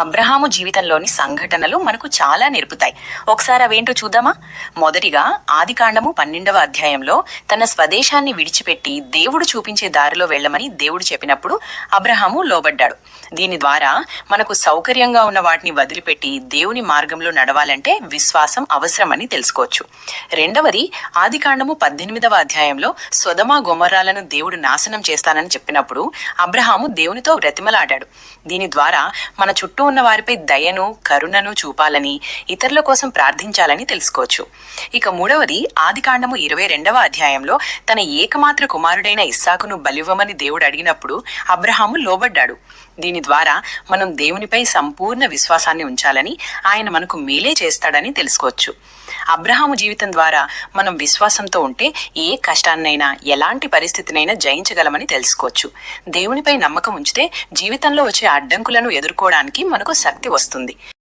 అబ్రహాము జీవితంలోని సంఘటనలు మనకు చాలా నేర్పుతాయి. ఒకసారి అవేంటో చూద్దామా? మొదటిగా ఆదికాండము 12వ అధ్యాయంలో తన స్వదేశాన్ని విడిచిపెట్టి దేవుడు చూపించే దారిలో వెళ్లమని దేవుడు చెప్పినప్పుడు అబ్రహాము లోబడ్డాడు. దీని ద్వారా మనకు సౌకర్యంగా ఉన్న వాటిని వదిలిపెట్టి దేవుని మార్గంలో నడవాలంటే విశ్వాసం అవసరమని తెలుసుకోవచ్చు. రెండవది ఆదికాండము 18వ అధ్యాయంలో సొదొమ గొమొర్రాలను దేవుడు నాశనం చేస్తానని చెప్పినప్పుడు అబ్రహాము దేవునితో బ్రతిమలాడాడు. దీని ద్వారా మన చుట్టూ ఉన్న వారిపై దయను కరుణను చూపాలని, ఇతరుల కోసం ప్రార్థించాలని తెలుసుకోవచ్చు. ఇక మూడవది ఆదికాండము 22వ అధ్యాయంలో తన ఏకమాత్ర కుమారుడైన ఇస్సాకును బలివ్వమని దేవుడు అడిగినప్పుడు అబ్రహాము లోబడ్డాడు. దీని ద్వారా మనం దేవునిపై సంపూర్ణ విశ్వాసాన్ని ఉంచాలని, ఆయన మనకు మేలే చేస్తాడని తెలుసుకోవచ్చు. అబ్రహాము జీవితం ద్వారా మనం విశ్వాసంతో ఉంటే ఏ కష్టాన్నైనా ఎలాంటి పరిస్థితినైనా జయించగలమని తెలుసుకోవచ్చు. దేవునిపై నమ్మకం ఉంచితే జీవితంలో వచ్చే అడ్డంకులను ఎదుర్కోవడానికి మనకు శక్తి వస్తుంది.